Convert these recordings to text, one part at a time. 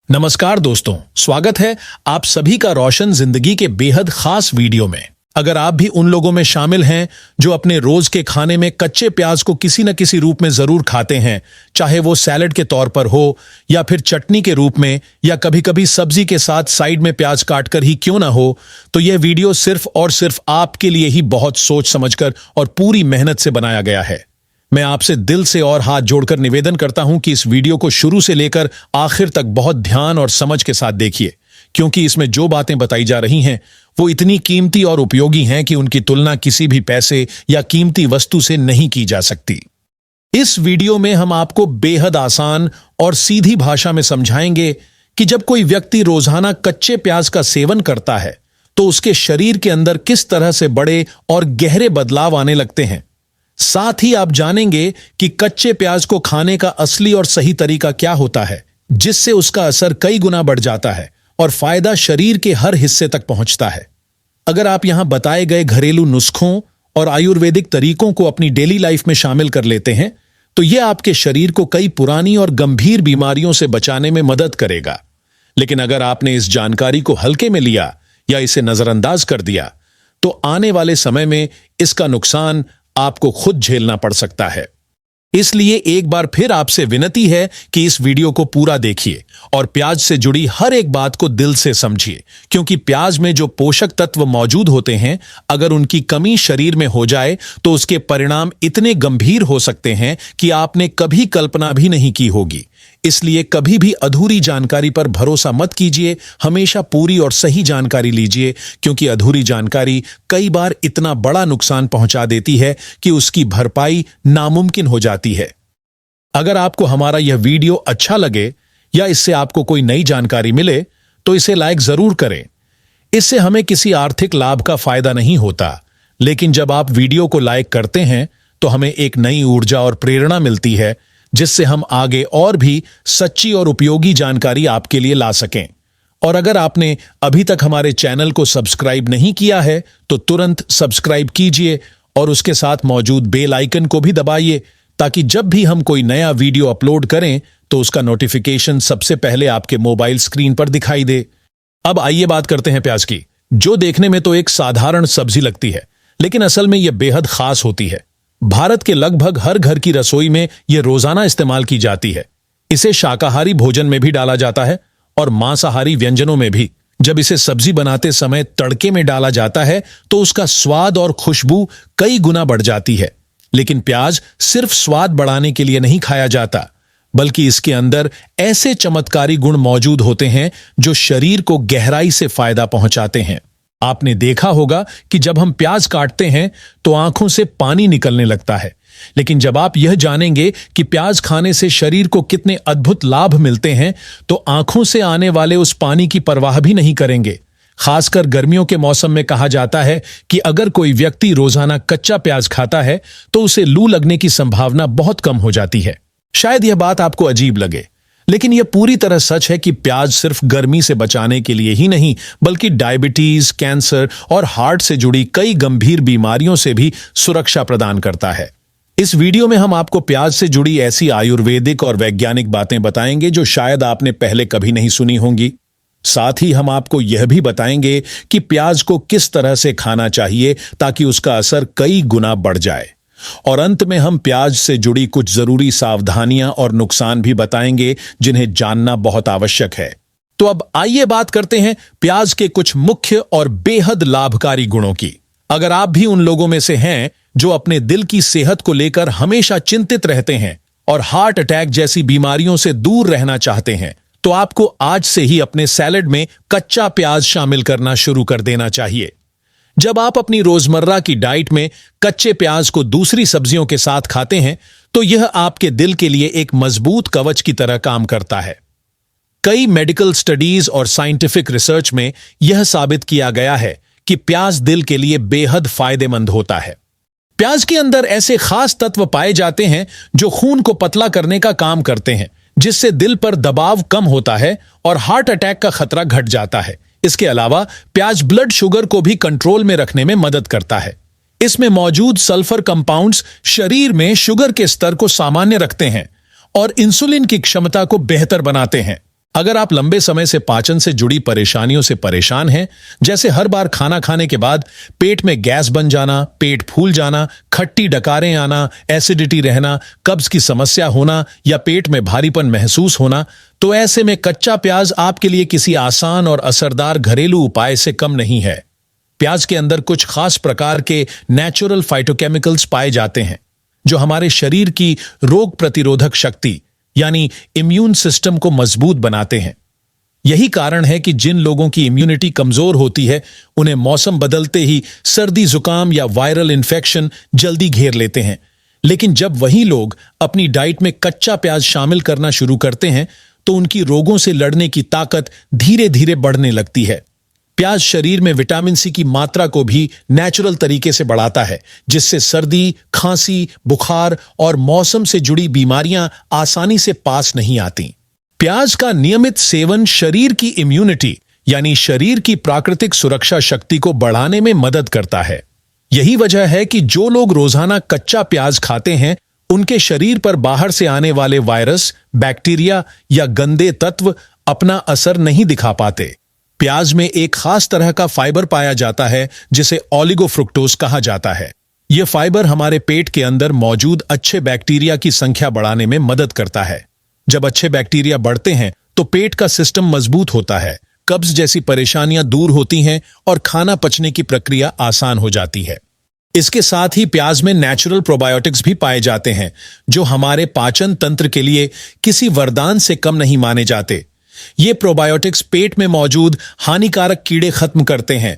नमस्कार दोस्तों, स्वागत है आप सभी का रोशन जिंदगी के बेहद खास वीडियो में। अगर आप भी उन लोगों में शामिल हैं जो अपने रोज के खाने में कच्चे प्याज को किसी न किसी रूप में जरूर खाते हैं, चाहे वो सैलेड के तौर पर हो या फिर चटनी के रूप में या कभी कभी सब्जी के साथ साइड में प्याज काटकर ही क्यों ना हो, तो यह वीडियो सिर्फ और सिर्फ आपके लिए ही बहुत सोच समझकर और पूरी मेहनत से बनाया गया है। मैं आपसे दिल से और हाथ जोड़कर निवेदन करता हूं कि इस वीडियो को शुरू से लेकर आखिर तक बहुत ध्यान और समझ के साथ देखिए, क्योंकि इसमें जो बातें बताई जा रही हैं वो इतनी कीमती और उपयोगी हैं कि उनकी तुलना किसी भी पैसे या कीमती वस्तु से नहीं की जा सकती। इस वीडियो में हम आपको बेहद आसान और सीधी भाषा में समझाएंगे कि जब कोई व्यक्ति रोजाना कच्चे प्याज का सेवन करता है तो उसके शरीर के अंदर किस तरह से बड़े और गहरे बदलाव आने लगते हैं। साथ ही आप जानेंगे कि कच्चे प्याज को खाने का असली और सही तरीका क्या होता है, जिससे उसका असर कई गुना बढ़ जाता है और फायदा शरीर के हर हिस्से तक पहुंचता है। अगर आप यहां बताए गए घरेलू नुस्खों और आयुर्वेदिक तरीकों को अपनी डेली लाइफ में शामिल कर लेते हैं तो यह आपके शरीर को कई पुरानी और गंभीर बीमारियों से बचाने में मदद करेगा। लेकिन अगर आपने इस जानकारी को हल्के में लिया या इसे नजरअंदाज कर दिया तो आने वाले समय में इसका नुकसान आपको खुद झेलना पड़ सकता है। इसलिए एक बार फिर आपसे विनती है कि इस वीडियो को पूरा देखिए और प्याज से जुड़ी हर एक बात को दिल से समझिए, क्योंकि प्याज में जो पोषक तत्व मौजूद होते हैं, अगर उनकी कमी शरीर में हो जाए तो उसके परिणाम इतने गंभीर हो सकते हैं कि आपने कभी कल्पना भी नहीं की होगी। इसलिए कभी भी अधूरी जानकारी पर भरोसा मत कीजिए, हमेशा पूरी और सही जानकारी लीजिए, क्योंकि अधूरी जानकारी कई बार इतना बड़ा नुकसान पहुंचा देती है कि उसकी भरपाई नामुमकिन हो जाती है। अगर आपको हमारा यह वीडियो अच्छा लगे या इससे आपको कोई नई जानकारी मिले तो इसे लाइक जरूर करें। इससे हमें किसी आर्थिक लाभ का फायदा नहीं होता, लेकिन जब आप वीडियो को लाइक करते हैं तो हमें एक नई ऊर्जा और प्रेरणा मिलती है, जिससे हम आगे और भी सच्ची और उपयोगी जानकारी आपके लिए ला सकें। और अगर आपने अभी तक हमारे चैनल को सब्सक्राइब नहीं किया है तो तुरंत सब्सक्राइब कीजिए और उसके साथ मौजूद बेल आइकन को भी दबाइए, ताकि जब भी हम कोई नया वीडियो अपलोड करें तो उसका नोटिफिकेशन सबसे पहले आपके मोबाइल स्क्रीन पर दिखाई दे। अब आइए बात करते हैं प्याज की, जो देखने में तो एक साधारण सब्जी लगती है, लेकिन असल में यह बेहद खास होती है। भारत के लगभग हर घर की रसोई में यह रोजाना इस्तेमाल की जाती है। इसे शाकाहारी भोजन में भी डाला जाता है और मांसाहारी व्यंजनों में भी। जब इसे सब्जी बनाते समय तड़के में डाला जाता है तो उसका स्वाद और खुशबू कई गुना बढ़ जाती है। लेकिन प्याज सिर्फ स्वाद बढ़ाने के लिए नहीं खाया जाता, बल्कि इसके अंदर ऐसे चमत्कारी गुण मौजूद होते हैं जो शरीर को गहराई से फायदा पहुंचाते हैं। आपने देखा होगा कि जब हम प्याज काटते हैं तो आंखों से पानी निकलने लगता है, लेकिन जब आप यह जानेंगे कि प्याज खाने से शरीर को कितने अद्भुत लाभ मिलते हैं तो आंखों से आने वाले उस पानी की परवाह भी नहीं करेंगे। खासकर गर्मियों के मौसम में कहा जाता है कि अगर कोई व्यक्ति रोजाना कच्चा प्याज खाता है तो उसे लू लगने की संभावना बहुत कम हो जाती है। शायद यह बात आपको अजीब लगे, लेकिन यह पूरी तरह सच है कि प्याज सिर्फ गर्मी से बचाने के लिए ही नहीं, बल्कि डायबिटीज, कैंसर और हार्ट से जुड़ी कई गंभीर बीमारियों से भी सुरक्षा प्रदान करता है। इस वीडियो में हम आपको प्याज से जुड़ी ऐसी आयुर्वेदिक और वैज्ञानिक बातें बताएंगे जो शायद आपने पहले कभी नहीं सुनी होंगी। साथ ही हम आपको यह भी बताएंगे कि प्याज को किस तरह से खाना चाहिए ताकि उसका असर कई गुना बढ़ जाए। और अंत में हम प्याज से जुड़ी कुछ जरूरी सावधानियां और नुकसान भी बताएंगे जिन्हें जानना बहुत आवश्यक है। तो अब आइए बात करते हैं प्याज के कुछ मुख्य और बेहद लाभकारी गुणों की। अगर आप भी उन लोगों में से हैं जो अपने दिल की सेहत को लेकर हमेशा चिंतित रहते हैं और हार्ट अटैक जैसी बीमारियों से दूर रहना चाहते हैं, तो आपको आज से ही अपने सैलेड में कच्चा प्याज शामिल करना शुरू कर देना चाहिए। जब आप अपनी रोजमर्रा की डाइट में कच्चे प्याज को दूसरी सब्जियों के साथ खाते हैं तो यह आपके दिल के लिए एक मजबूत कवच की तरह काम करता है। कई मेडिकल स्टडीज और साइंटिफिक रिसर्च में यह साबित किया गया है कि प्याज दिल के लिए बेहद फायदेमंद होता है। प्याज के अंदर ऐसे खास तत्व पाए जाते हैं जो खून को पतला करने का काम करते हैं, जिससे दिल पर दबाव कम होता है और हार्ट अटैक का खतरा घट जाता है। इसके अलावा प्याज ब्लड शुगर को भी कंट्रोल में रखने में मदद करता है। इसमें मौजूद सल्फर कंपाउंड्स शरीर में शुगर के स्तर को सामान्य रखते हैं और इंसुलिन की क्षमता को बेहतर बनाते हैं। अगर आप लंबे समय से पाचन से जुड़ी परेशानियों से परेशान हैं, जैसे हर बार खाना खाने के बाद पेट में गैस बन जाना, पेट फूल जाना, खट्टी डकारें आना, एसिडिटी रहना, कब्ज की समस्या होना या पेट में भारीपन महसूस होना, तो ऐसे में कच्चा प्याज आपके लिए किसी आसान और असरदार घरेलू उपाय से कम नहीं है। प्याज के अंदर कुछ खास प्रकार के नेचुरल फाइटोकेमिकल्स पाए जाते हैं जो हमारे शरीर की रोग प्रतिरोधक शक्ति यानी इम्यून सिस्टम को मजबूत बनाते हैं। यही कारण है कि जिन लोगों की इम्यूनिटी कमजोर होती है उन्हें मौसम बदलते ही सर्दी, जुकाम या वायरल इन्फेक्शन जल्दी घेर लेते हैं। लेकिन जब वही लोग अपनी डाइट में कच्चा प्याज शामिल करना शुरू करते हैं तो उनकी रोगों से लड़ने की ताकत धीरे धीरे बढ़ने लगती है। प्याज शरीर में विटामिन सी की मात्रा को भी नेचुरल तरीके से बढ़ाता है, जिससे सर्दी, खांसी, बुखार और मौसम से जुड़ी बीमारियां आसानी से पास नहीं आती। प्याज का नियमित सेवन शरीर की इम्यूनिटी यानी शरीर की प्राकृतिक सुरक्षा शक्ति को बढ़ाने में मदद करता है। यही वजह है कि जो लोग रोजाना कच्चा प्याज खाते हैं उनके शरीर पर बाहर से आने वाले वायरस, बैक्टीरिया या गंदे तत्व अपना असर नहीं दिखा पाते। प्याज में एक खास तरह का फाइबर पाया जाता है जिसे ओलिगोफ्रुक्टोज कहा जाता है। यह फाइबर हमारे पेट के अंदर मौजूद अच्छे बैक्टीरिया की संख्या बढ़ाने में मदद करता है। जब अच्छे बैक्टीरिया बढ़ते हैं तो पेट का सिस्टम मजबूत होता है, कब्ज जैसी परेशानियां दूर होती हैं और खाना पचने की प्रक्रिया आसान हो जाती है। इसके साथ ही प्याज में नेचुरल प्रोबायोटिक्स भी पाए जाते हैं जो हमारे पाचन तंत्र के लिए किसी वरदान से कम नहीं माने जाते। ये प्रोबायोटिक्स पेट में मौजूद हानिकारक कीड़े खत्म करते हैं,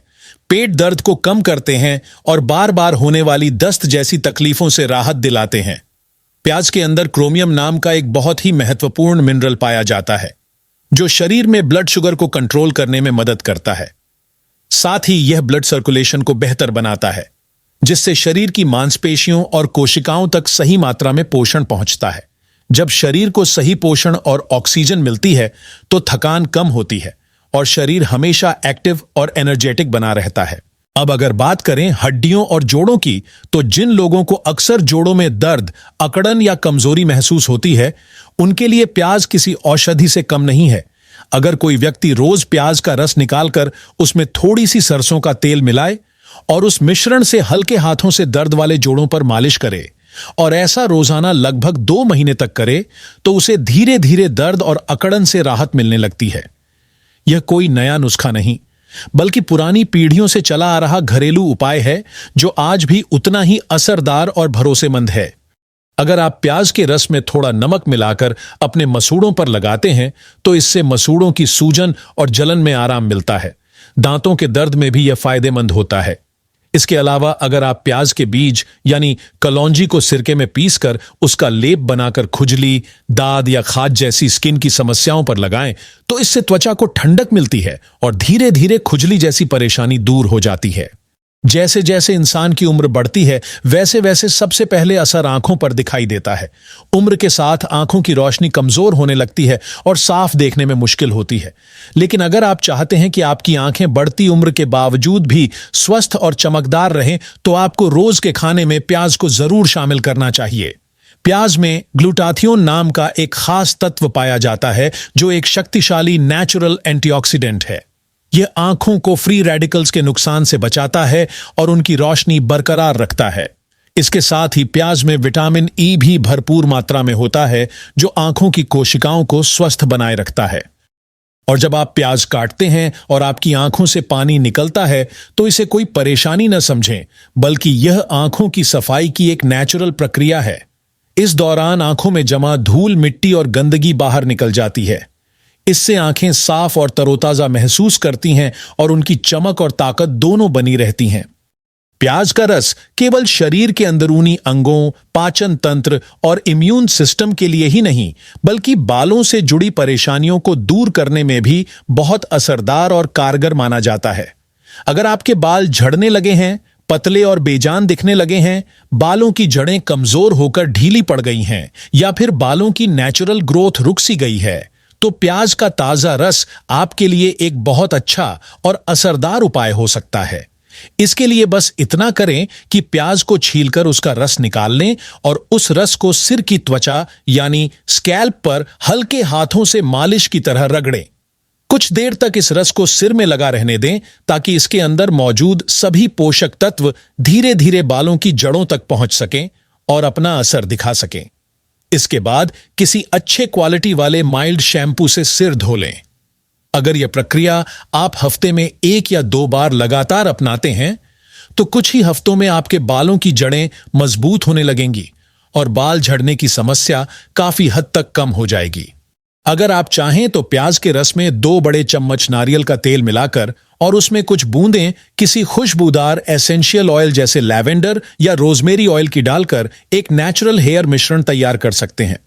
पेट दर्द को कम करते हैं और बार बार होने वाली दस्त जैसी तकलीफों से राहत दिलाते हैं। प्याज के अंदर क्रोमियम नाम का एक बहुत ही महत्वपूर्ण मिनरल पाया जाता है जो शरीर में ब्लड शुगर को कंट्रोल करने में मदद करता है। साथ ही यह ब्लड सर्कुलेशन को बेहतर बनाता है, जिससे शरीर की मांसपेशियों और कोशिकाओं तक सही मात्रा में पोषण पहुंचता है। जब शरीर को सही पोषण और ऑक्सीजन मिलती है तो थकान कम होती है और शरीर हमेशा एक्टिव और एनर्जेटिक बना रहता है। अब अगर बात करें हड्डियों और जोड़ों की, तो जिन लोगों को अक्सर जोड़ों में दर्द, अकड़न या कमजोरी महसूस होती है उनके लिए प्याज किसी औषधि से कम नहीं है। अगर कोई व्यक्ति रोज प्याज का रस निकालकर उसमें थोड़ी सी सरसों का तेल मिलाए और उस मिश्रण से हल्के हाथों से दर्द वाले जोड़ों पर मालिश करे और ऐसा रोजाना लगभग 2 महीने तक करे तो उसे धीरे धीरे दर्द और अकड़न से राहत मिलने लगती है। यह कोई नया नुस्खा नहीं बल्कि पुरानी पीढ़ियों से चला आ रहा घरेलू उपाय है जो आज भी उतना ही असरदार और भरोसेमंद है। अगर आप प्याज के रस में थोड़ा नमक मिलाकर अपने मसूड़ों पर लगाते हैं तो इससे मसूड़ों की सूजन और जलन में आराम मिलता है। दांतों के दर्द में भी यह फायदेमंद होता है। इसके अलावा अगर आप प्याज के बीज यानी कलौंजी को सिरके में पीसकर उसका लेप बनाकर खुजली, दाद या खाज जैसी स्किन की समस्याओं पर लगाएं तो इससे त्वचा को ठंडक मिलती है और धीरे धीरे खुजली जैसी परेशानी दूर हो जाती है। जैसे जैसे इंसान की उम्र बढ़ती है वैसे वैसे सबसे पहले असर आंखों पर दिखाई देता है। उम्र के साथ आंखों की रोशनी कमजोर होने लगती है और साफ देखने में मुश्किल होती है। लेकिन अगर आप चाहते हैं कि आपकी आंखें बढ़ती उम्र के बावजूद भी स्वस्थ और चमकदार रहें तो आपको रोज के खाने में प्याज को जरूर शामिल करना चाहिए। प्याज में ग्लूटाथियोन नाम का एक खास तत्व पाया जाता है जो एक शक्तिशाली नेचुरल एंटीऑक्सीडेंट है। यह आंखों को फ्री रेडिकल्स के नुकसान से बचाता है और उनकी रोशनी बरकरार रखता है। इसके साथ ही प्याज में विटामिन ई भी भरपूर मात्रा में होता है जो आंखों की कोशिकाओं को स्वस्थ बनाए रखता है। और जब आप प्याज काटते हैं और आपकी आंखों से पानी निकलता है तो इसे कोई परेशानी न समझें, बल्कि यह आंखों की सफाई की एक नेचुरल प्रक्रिया है। इस दौरान आंखों में जमा धूल, मिट्टी और गंदगी बाहर निकल जाती है। इससे आंखें साफ और तरोताजा महसूस करती हैं और उनकी चमक और ताकत दोनों बनी रहती हैं। प्याज का रस केवल शरीर के अंदरूनी अंगों, पाचन तंत्र और इम्यून सिस्टम के लिए ही नहीं बल्कि बालों से जुड़ी परेशानियों को दूर करने में भी बहुत असरदार और कारगर माना जाता है। अगर आपके बाल झड़ने लगे हैं, पतले और बेजान दिखने लगे हैं, बालों की जड़ें कमजोर होकर ढीली पड़ गई हैं या फिर बालों की नेचुरल ग्रोथ रुक सी गई है, तो प्याज का ताजा रस आपके लिए एक बहुत अच्छा और असरदार उपाय हो सकता है। इसके लिए बस इतना करें कि प्याज को छीलकर उसका रस निकाल लें और उस रस को सिर की त्वचा यानी स्कैल्प पर हल्के हाथों से मालिश की तरह रगड़ें। कुछ देर तक इस रस को सिर में लगा रहने दें ताकि इसके अंदर मौजूद सभी पोषक तत्व धीरे धीरे बालों की जड़ों तक पहुंच सकें और अपना असर दिखा सकें। इसके बाद किसी अच्छे क्वालिटी वाले माइल्ड शैम्पू से सिर धो लें। अगर यह प्रक्रिया आप हफ्ते में 1 या 2 बार लगातार अपनाते हैं तो कुछ ही हफ्तों में आपके बालों की जड़ें मजबूत होने लगेंगी और बाल झड़ने की समस्या काफी हद तक कम हो जाएगी। अगर आप चाहें तो प्याज के रस में 2 बड़े चम्मच नारियल का तेल मिलाकर और उसमें कुछ बूंदें किसी खुशबूदार एसेंशियल ऑयल जैसे लैवेंडर या रोजमेरी ऑयल की डालकर एक नेचुरल हेयर मिश्रण तैयार कर सकते हैं।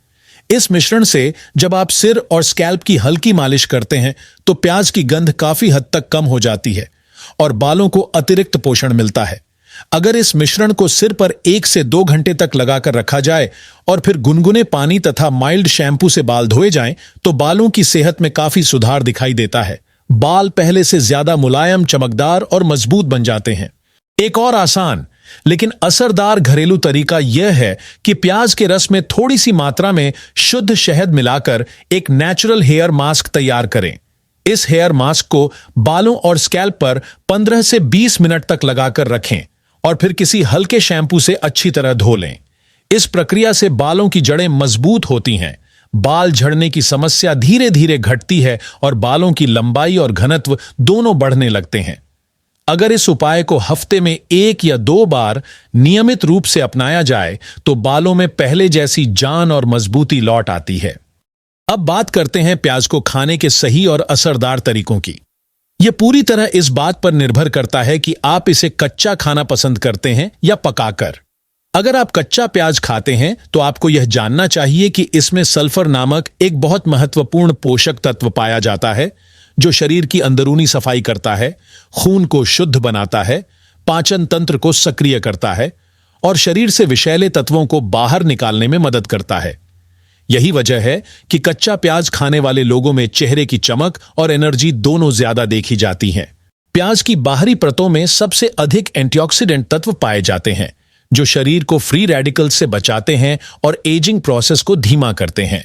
इस मिश्रण से जब आप सिर और स्कैल्प की हल्की मालिश करते हैं तो प्याज की गंध काफी हद तक कम हो जाती है और बालों को अतिरिक्त पोषण मिलता है। अगर इस मिश्रण को सिर पर 1 से 2 घंटे तक लगाकर रखा जाए और फिर गुनगुने पानी तथा माइल्ड शैम्पू से बाल धोए जाएं तो बालों की सेहत में काफी सुधार दिखाई देता है। बाल पहले से ज्यादा मुलायम, चमकदार और मजबूत बन जाते हैं। एक और आसान लेकिन असरदार घरेलू तरीका यह है कि प्याज के रस में थोड़ी सी मात्रा में शुद्ध शहद मिलाकर एक नेचुरल हेयर मास्क तैयार करें। इस हेयर मास्क को बालों और स्कैल्प पर 15 से 20 मिनट तक लगाकर रखें और फिर किसी हल्के शैम्पू से अच्छी तरह धो लें। इस प्रक्रिया से बालों की जड़ें मजबूत होती हैं, बाल झड़ने की समस्या धीरे धीरे घटती है और बालों की लंबाई और घनत्व दोनों बढ़ने लगते हैं। अगर इस उपाय को हफ्ते में 1 या 2 बार नियमित रूप से अपनाया जाए तो बालों में पहले जैसी जान और मजबूती लौट आती है। अब बात करते हैं प्याज को खाने के सही और असरदार तरीकों की। यह पूरी तरह इस बात पर निर्भर करता है कि आप इसे कच्चा खाना पसंद करते हैं या पकाकर। अगर आप कच्चा प्याज खाते हैं तो आपको यह जानना चाहिए कि इसमें सल्फर नामक एक बहुत महत्वपूर्ण पोषक तत्व पाया जाता है जो शरीर की अंदरूनी सफाई करता है, खून को शुद्ध बनाता है, पाचन तंत्र को सक्रिय करता है और शरीर से विषैले तत्वों को बाहर निकालने में मदद करता है। यही वजह है कि कच्चा प्याज खाने वाले लोगों में चेहरे की चमक और एनर्जी दोनों ज्यादा देखी जाती हैं। प्याज की बाहरी परतों में सबसे अधिक एंटीऑक्सीडेंट तत्व पाए जाते हैं जो शरीर को फ्री रेडिकल्स से बचाते हैं और एजिंग प्रोसेस को धीमा करते हैं।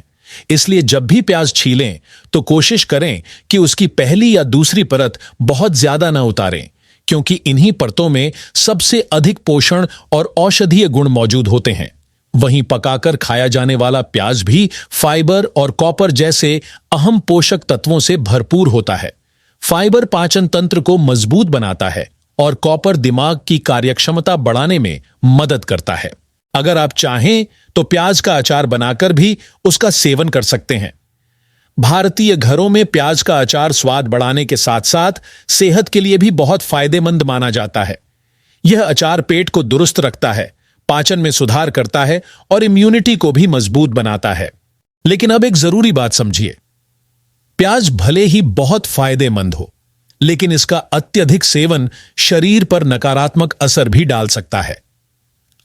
इसलिए जब भी प्याज छीलें तो कोशिश करें कि उसकी पहली या दूसरी परत बहुत ज्यादा ना उतारें, क्योंकि इन्हीं परतों में सबसे अधिक पोषण और औषधीय गुण मौजूद होते हैं। वहीं पकाकर खाया जाने वाला प्याज भी फाइबर और कॉपर जैसे अहम पोषक तत्वों से भरपूर होता है। फाइबर पाचन तंत्र को मजबूत बनाता है और कॉपर दिमाग की कार्यक्षमता बढ़ाने में मदद करता है। अगर आप चाहें तो प्याज का अचार बनाकर भी उसका सेवन कर सकते हैं। भारतीय घरों में प्याज का अचार स्वाद बढ़ाने के साथ साथ सेहत के लिए भी बहुत फायदेमंद माना जाता है। यह अचार पेट को दुरुस्त रखता है, पाचन में सुधार करता है और इम्यूनिटी को भी मजबूत बनाता है। लेकिन अब एक जरूरी बात समझिए, प्याज भले ही बहुत फायदेमंद हो, लेकिन इसका अत्यधिक सेवन शरीर पर नकारात्मक असर भी डाल सकता है।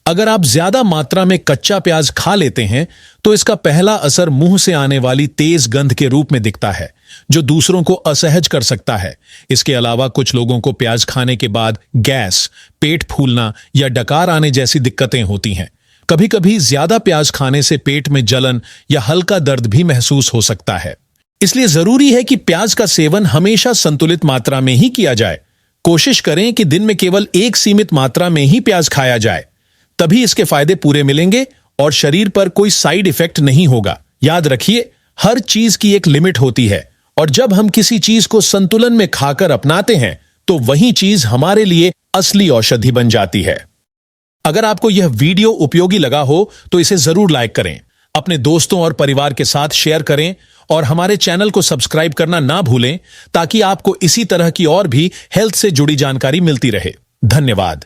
अगर आप ज्यादा मात्रा में कच्चा प्याज खा लेते हैं तो इसका पहला असर मुंह से आने वाली तेज गंध के रूप में दिखता है, जो दूसरों को असहज कर सकता है। इसके अलावा कुछ लोगों को प्याज खाने के बाद गैस, पेट फूलना या डकार आने जैसी दिक्कतें होती हैं। कभी कभी ज्यादा प्याज खाने से पेट में जलन या हल्का दर्द भी महसूस हो सकता है। इसलिए जरूरी है कि प्याज का सेवन हमेशा संतुलित मात्रा में ही किया जाए। कोशिश करें कि दिन में केवल एक सीमित मात्रा में ही प्याज खाया जाए, तभी इसके फायदे पूरे मिलेंगे और शरीर पर कोई साइड इफेक्ट नहीं होगा। याद रखिए, हर चीज की एक लिमिट होती है और जब हम किसी चीज को संतुलन में खाकर अपनाते हैं तो वही चीज हमारे लिए असली औषधि बन जाती है। अगर आपको यह वीडियो उपयोगी लगा हो तो इसे जरूर लाइक करें, अपने दोस्तों और परिवार के साथ शेयर करें और हमारे चैनल को सब्सक्राइब करना ना भूलें ताकि आपको इसी तरह की और भी हेल्थ से जुड़ी जानकारी मिलती रहे। धन्यवाद।